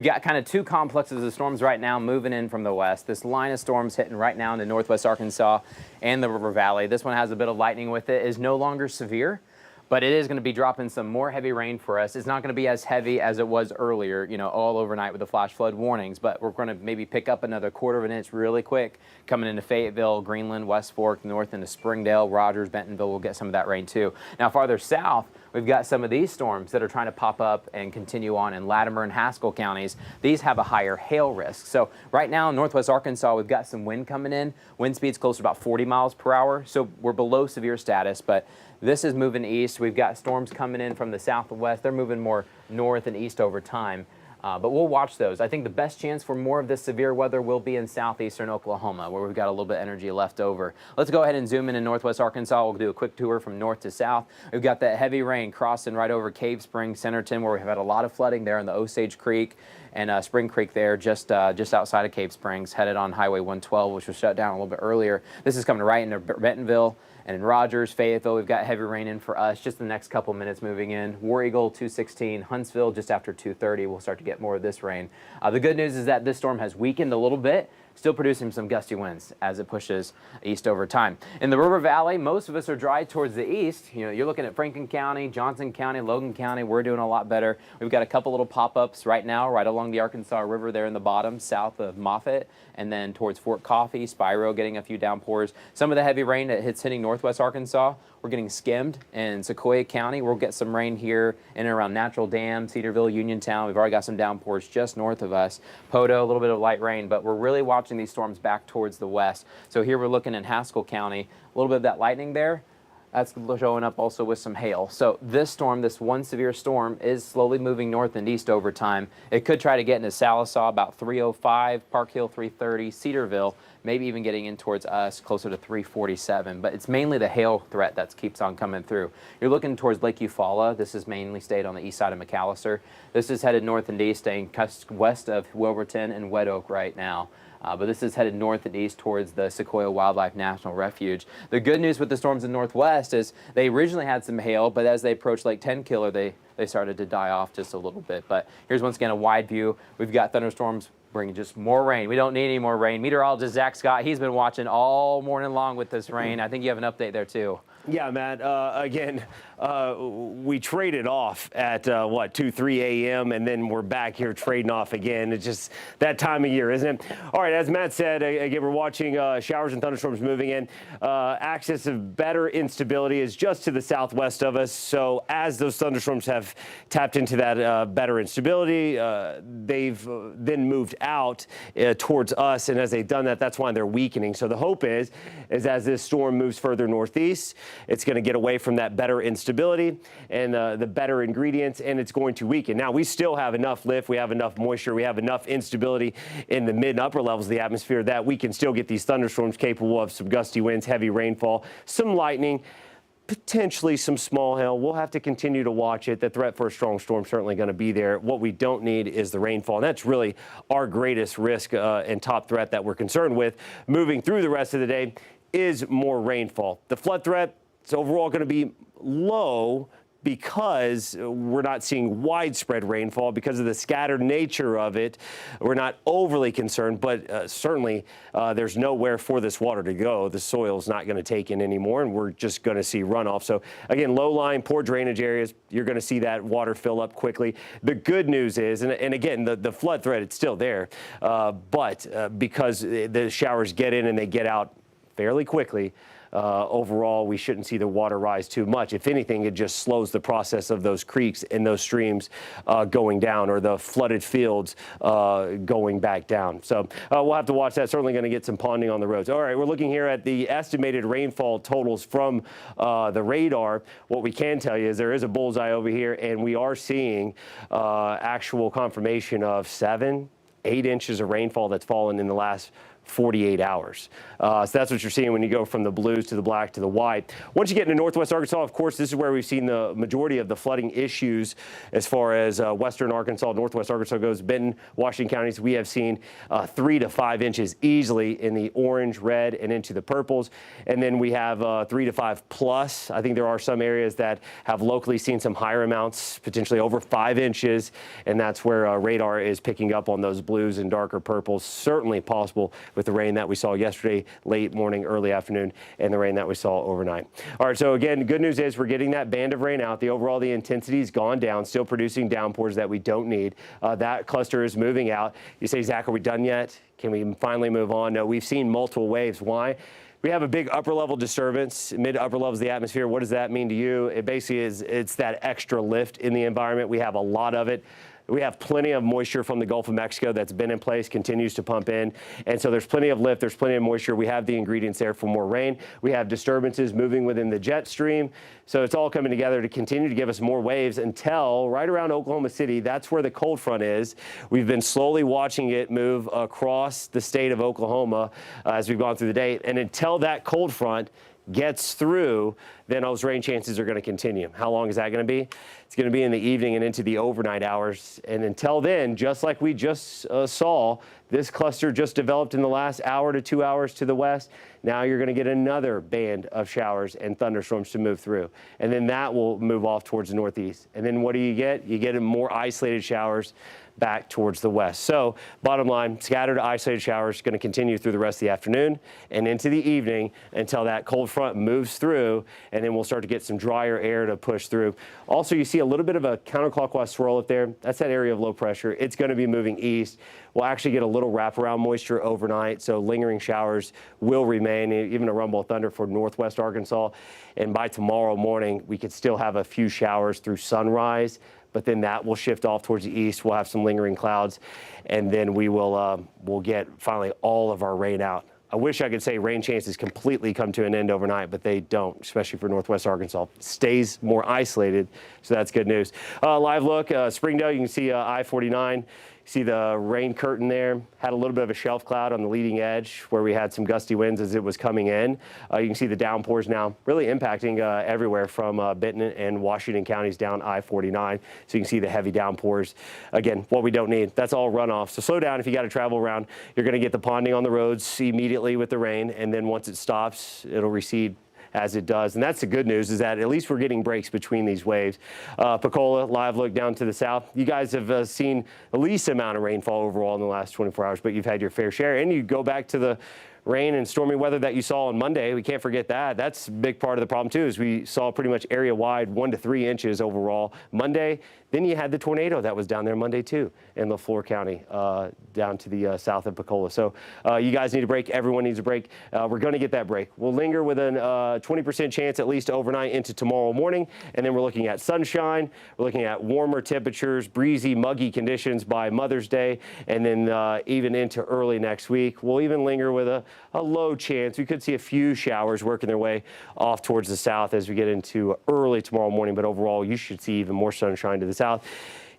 You got kind of two complexes of storms right now moving in from the west. This line of storms hitting right now into northwest Arkansas and the River Valley. This one has a bit of lightning with it. Is no longer severe, but it is going to be dropping some more heavy rain for us. It's not going to be as heavy as it was earlier, all overnight with the flash flood warnings, but we're going to maybe pick up another quarter of an inch really quick coming into Fayetteville, Greenland, West Fork, north into Springdale, Rogers, Bentonville. We'll get some of that rain too. Now farther south, we've got some of these storms that are trying to pop up and continue on in Latimer and Haskell counties. These have a higher hail risk. So right now in northwest Arkansas, we've got some wind coming in. Wind speed's close to about 40 miles per hour. So we're below severe status, but this is moving east. We've got storms coming in from the south and west. They're moving more north and east over time. But we'll watch those. I think the best chance for more of this severe weather will be in southeastern Oklahoma, where we've got a little bit of energy left over. Let's go ahead and zoom in northwest Arkansas. We'll do a quick tour from north to south. We've got that heavy rain crossing right over Cave Spring, Centerton, where we've had a lot of flooding there in the Osage Creek and Spring Creek there, just outside of Cave Springs, headed on Highway 112, which was shut down a little bit earlier. This is coming right into Bentonville. And in Rogers, Fayetteville, we've got heavy rain in for us just the next couple minutes moving in. War Eagle, 216, Huntsville, just after 2:30, we'll start to get more of this rain. The good news is that this storm has weakened a little bit, still producing some gusty winds as it pushes east over time. In the River Valley, most of us are dry towards the east. You're looking at Franklin County, Johnson County, Logan County. We're doing a lot better. We've got a couple little pop-ups right now, right along the Arkansas River there in the bottom, south of Moffett, and then towards Fort Coffee, Spiro getting a few downpours. Some of the heavy rain that hitting northwest Arkansas, we're getting skimmed in Sequoia County. We'll get some rain here in and around Natural Dam, Cedarville, Uniontown. We've already got some downpours just north of us. Poto, a little bit of light rain, but we're really watching these storms back towards the west. So here we're looking in Haskell County, a little bit of that lightning there. That's showing up also with some hail. So this storm, this one severe storm, is slowly moving north and east over time. It could try to get into Sallisaw about 305, Park Hill 330, Cedarville, maybe even getting in towards us closer to 347. But it's mainly the hail threat that keeps on coming through. You're looking towards Lake Eufaula. This is mainly stayed on the east side of McAllister. This is headed north and east, staying west of Wilburton and Wet Oak right now. But this is headed north and east towards the Sequoia Wildlife National Refuge. The good news with the storms in northwest is they originally had some hail, but as they approached Lake Tenkiller, they started to die off just a little bit. But here's once again a wide view. We've got thunderstorms bringing just more rain. We don't need any more rain. Meteorologist Zach Scott, he's been watching all morning long with this rain. I think you have an update there too. Yeah, Matt. Again, we traded off at 2, 3 a.m. and then we're back here trading off again. It's just that time of year, isn't it? All right, as Matt said, again, we're watching showers and thunderstorms moving in. Axis of better instability is just to the southwest of us. So as those thunderstorms have tapped into that better instability, they've then moved out towards us. And as they've done that, that's why they're weakening. So the hope is as this storm moves further northeast, it's going to get away from that better instability and the better ingredients, and it's going to weaken. Now, we still have enough lift. We have enough moisture. We have enough instability in the mid and upper levels of the atmosphere that we can still get these thunderstorms capable of some gusty winds, heavy rainfall, some lightning, potentially some small hail. We'll have to continue to watch it. The threat for a strong storm certainly going to be there. What we don't need is the rainfall. And that's really our greatest risk and top threat that we're concerned with moving through the rest of the day is more rainfall. The flood threat, it's overall going to be low because we're not seeing widespread rainfall because of the scattered nature of it. We're not overly concerned, but certainly there's nowhere for this water to go. The soil's not going to take in anymore, and we're just going to see runoff. So again, low-lying, poor drainage areas, you're going to see that water fill up quickly. The good news is, and again, the flood threat, it's still there, but because the showers get in and they get out fairly quickly, overall, we shouldn't see the water rise too much. If anything, it just slows the process of those creeks and those streams going down, or the flooded fields going back down. So we'll have to watch that. Certainly going to get some ponding on the roads. All right, we're looking here at the estimated rainfall totals from the radar. What we can tell you is there is a bullseye over here, and we are seeing actual confirmation of 7, 8 inches of rainfall that's fallen in the last 48 hours. So that's what you're seeing when you go from the blues to the black to the white. Once you get into northwest Arkansas, of course, this is where we've seen the majority of the flooding issues as far as western Arkansas, northwest Arkansas goes. Benton, Washington counties, we have seen 3 to 5 inches easily in the orange, red, and into the purples. And then we have 3 to 5 plus. I think there are some areas that have locally seen some higher amounts, potentially over 5 inches. And that's where radar is picking up on those blues and darker purples. Certainly possible with the rain that we saw yesterday, late morning, early afternoon, and the rain that we saw overnight. All right, so again, good news is we're getting that band of rain out. The intensity has gone down, still producing downpours that we don't need. That cluster is moving out. You say, Zach, are we done yet? Can we finally move on? No, we've seen multiple waves. Why? We have a big upper level disturbance, mid to upper levels of the atmosphere. What does that mean to you? It basically it's that extra lift in the environment. We have a lot of it. We have plenty of moisture from the Gulf of Mexico that's been in place, continues to pump in. And so there's plenty of lift, there's plenty of moisture. We have the ingredients there for more rain. We have disturbances moving within the jet stream. So it's all coming together to continue to give us more waves until right around Oklahoma City. That's where the cold front is. We've been slowly watching it move across the state of Oklahoma as we've gone through the day. And until that cold front gets through, then those rain chances are going to continue. How long is that going to be? It's going to be in the evening and into the overnight hours. And until then, just like we just saw, this cluster just developed in the last hour to 2 hours to the west. Now you're going to get another band of showers and thunderstorms to move through. And then that will move off towards the northeast. And then what do? You get more isolated showers back towards the west. So bottom line, scattered isolated showers going to continue through the rest of the afternoon and into the evening until that cold front moves through, and then we'll start to get some drier air to push through. Also, you see a little bit of a counterclockwise swirl up there. That's that area of low pressure. It's going to be moving east. We'll actually get a little wraparound moisture overnight, so lingering showers will remain, even a rumble of thunder for northwest Arkansas. And by tomorrow morning, we could still have a few showers through sunrise, but then that will shift off towards the east. We'll have some lingering clouds, and then we'll get finally all of our rain out. I wish I could say rain chances completely come to an end overnight, but they don't, especially for northwest Arkansas. Stays more isolated, so that's good news. Live look, Springdale, you can see I-49. See the rain curtain there, had a little bit of a shelf cloud on the leading edge where we had some gusty winds as it was coming in. You can see the downpours now really impacting everywhere from Benton and Washington counties down I-49. So you can see the heavy downpours. Again, what we don't need, that's all runoff. So slow down if you got to travel around. You're going to get the ponding on the roads immediately with the rain, and then once it stops, it'll recede as it does. And that's the good news, is that at least we're getting breaks between these waves. Pensacola, live look down to the south. You guys have seen the least amount of rainfall overall in the last 24 hours, but you've had your fair share. And you go back to the rain and stormy weather that you saw on Monday. We can't forget that. That's a big part of the problem too, is we saw pretty much area-wide 1 to 3 inches overall Monday. Then you had the tornado that was down there Monday too in LaFleur County, down to the south of Pensacola. So you guys need a break. Everyone needs a break. We're going to get that break. We'll linger with a 20% chance at least overnight into tomorrow morning. And then we're looking at sunshine. We're looking at warmer temperatures, breezy, muggy conditions by Mother's Day. And then even into early next week. We'll even linger with a low chance. We could see a few showers working their way off towards the south as we get into early tomorrow morning. But overall, you should see even more sunshine to the south.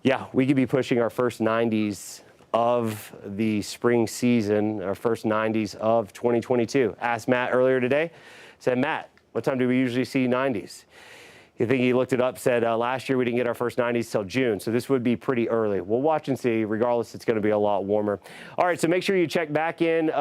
Yeah, we could be pushing our first 90s of the spring season, our first 90s of 2022. Asked Matt earlier today, said, Matt, what time do we usually see 90s? I think he looked it up, said last year we didn't get our first 90s till June, so this would be pretty early. We'll watch and see. Regardless, it's going to be a lot warmer. All right, so make sure you check back in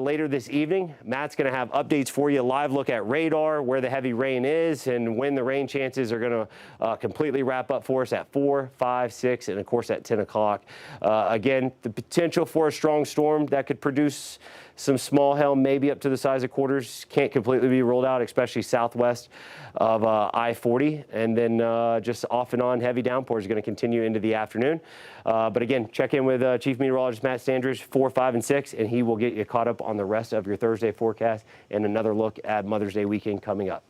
later this evening. Matt's going to have updates for you, live look at radar, where the heavy rain is, and when the rain chances are going to completely wrap up for us at 4, 5, 6, and of course at 10 o'clock. Again, the potential for a strong storm that could produce some small hail, maybe up to the size of quarters, can't completely be ruled out, especially southwest of I-40. And then just off and on heavy downpours are going to continue into the afternoon. But again, check in with Chief Meteorologist Matt Standridge, 4, 5, and 6, and he will get you caught up on the rest of your Thursday forecast and another look at Mother's Day weekend coming up.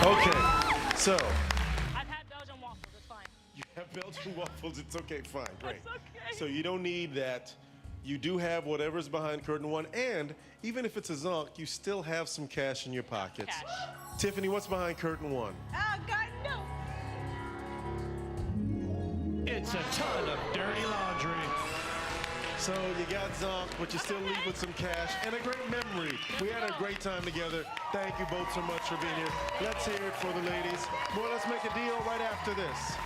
Okay, so I've had Belgian waffles. It's fine. you have Belgian waffles. It's okay, fine, great. It's okay. So you don't need that. You do have whatever's behind curtain one, and even if it's a zonk, you still have some cash in your pockets. Cash. Tiffany, what's behind curtain one? Oh, God, no. It's a ton of dirty laundry. So you got zonk, but you still leave with some cash and a great memory. We had a great time together. Thank you both so much for being here. Let's hear it for the ladies. Boy, let's make a deal right after this.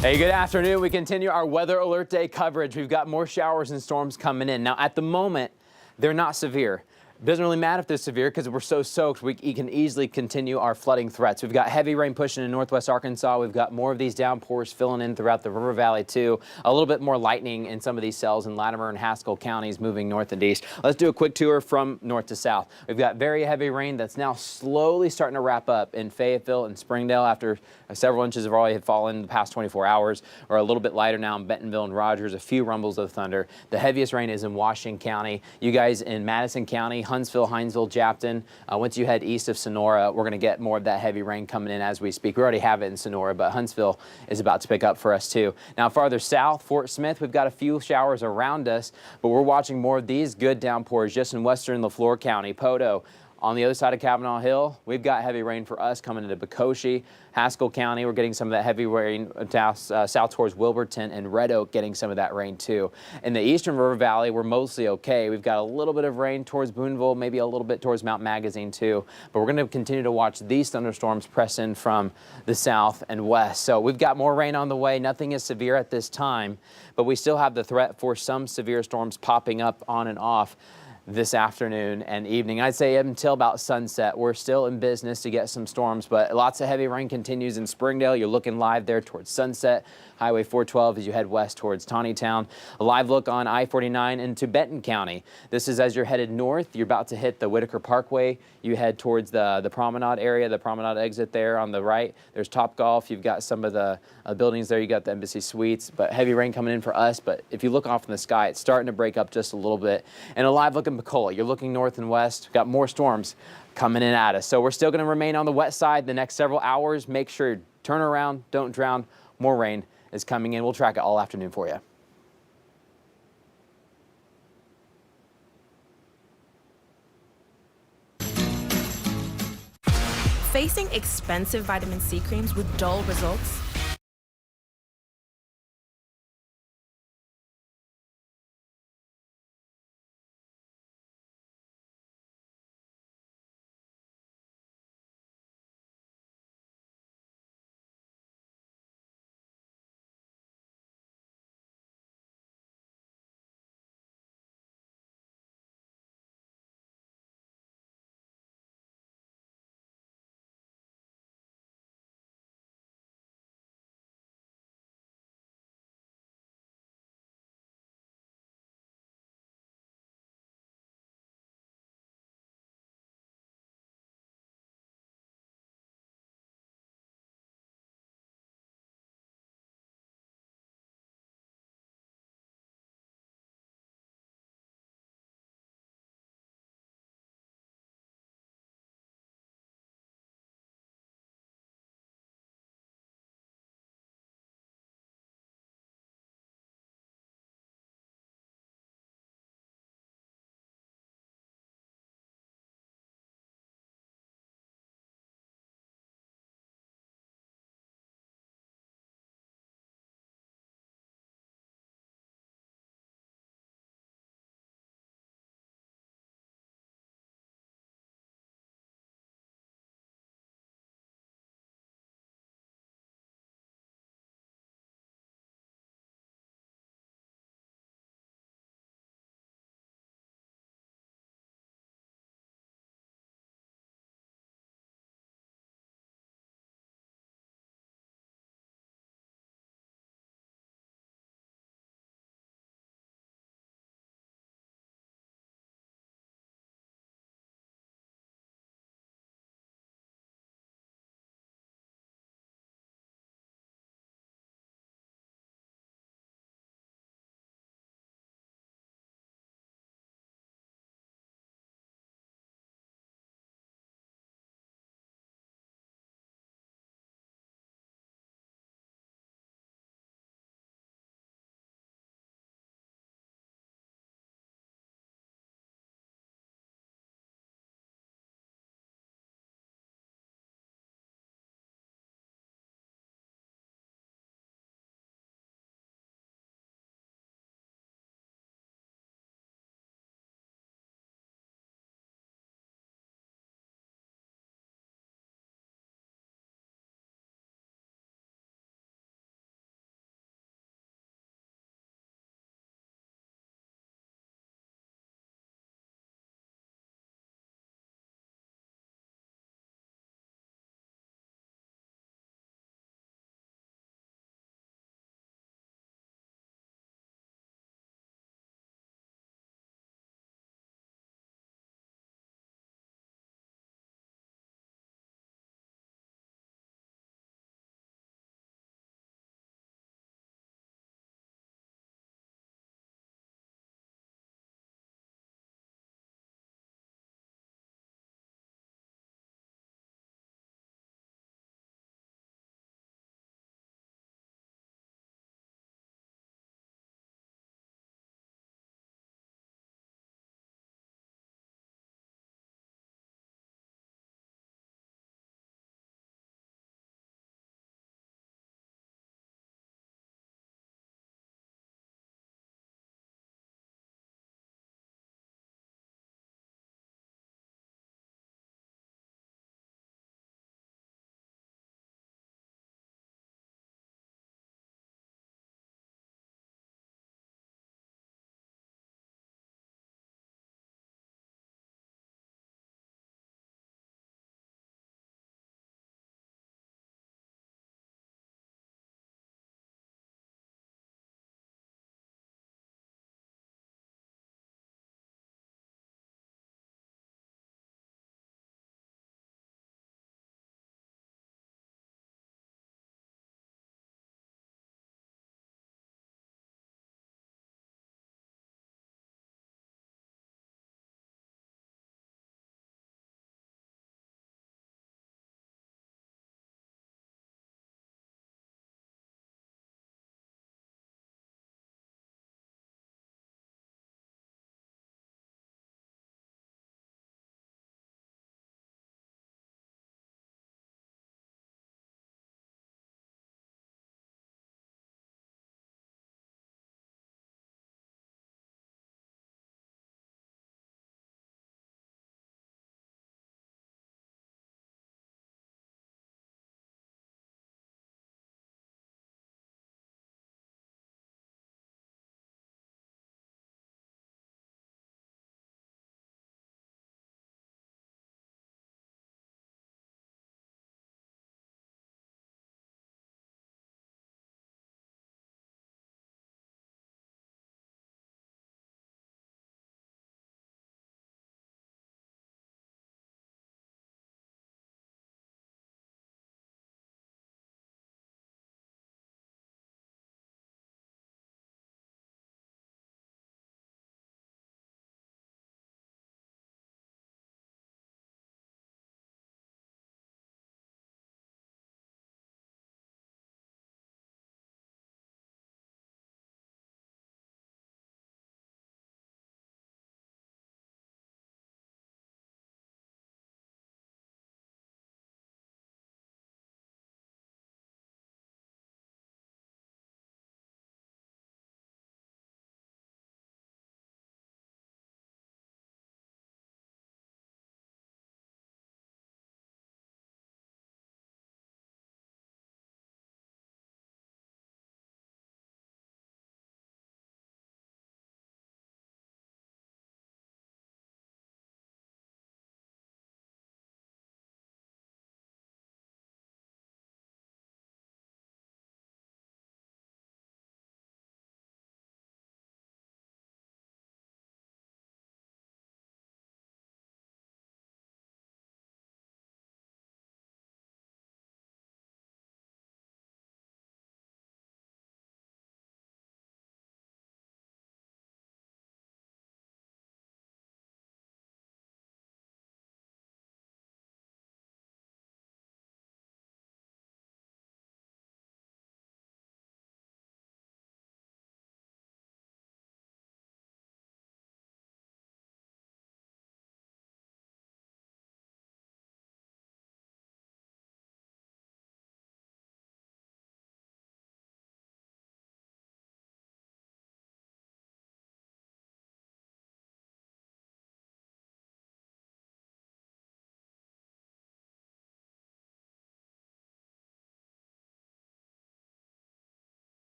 Hey, good afternoon. We continue our weather alert day coverage. We've got more showers and storms coming in. Now, at the moment, they're not severe. It doesn't really matter if they're severe because we're so soaked, we can easily continue our flooding threats. We've got heavy rain pushing in northwest Arkansas. We've got more of these downpours filling in throughout the River Valley, too. A little bit more lightning in some of these cells in Latimer and Haskell counties moving north and east. Let's do a quick tour from north to south. We've got very heavy rain that's now slowly starting to wrap up in Fayetteville and Springdale after several inches have already fallen in the past 24 hours, or a little bit lighter now in Bentonville and Rogers, a few rumbles of thunder. The heaviest rain is in Washington County. You guys in Madison County, Huntsville, Hinesville, Japton. Once you head east of Sonora, we're going to get more of that heavy rain coming in as we speak. We already have it in Sonora, but Huntsville is about to pick up for us too. Now farther south, Fort Smith, we've got a few showers around us, but we're watching more of these good downpours just in western Leflore County. Poto. On the other side of Kavanaugh Hill, we've got heavy rain for us coming into Bocoshe. Haskell County, we're getting some of that heavy rain south towards Wilburton, and Red Oak getting some of that rain too. In the eastern River Valley, we're mostly okay. We've got a little bit of rain towards Boonville, maybe a little bit towards Mount Magazine too. But we're going to continue to watch these thunderstorms press in from the south and west. So we've got more rain on the way. Nothing is severe at this time, but we still have the threat for some severe storms popping up on and off this afternoon and evening. I'd say until about sunset, we're still in business to get some storms, but lots of heavy rain continues in Springdale. You're looking live there towards Sunset. Highway 412 as you head west towards Taneytown. A live look on I-49 into Benton County. This is as you're headed north. You're about to hit the Whitaker Parkway. You head towards the promenade area, the promenade exit there on the right. There's Topgolf. You've got some of the buildings there. You got the Embassy Suites, but heavy rain coming in for us. But if you look off in the sky, it's starting to break up just a little bit. And a live look in Pecola. You're looking north and west. Got more storms coming in at us. So we're still going to remain on the wet side the next several hours. Make sure turn around, don't drown. More rain is coming in. We'll track it all afternoon for you. Facing expensive vitamin C creams with dull results?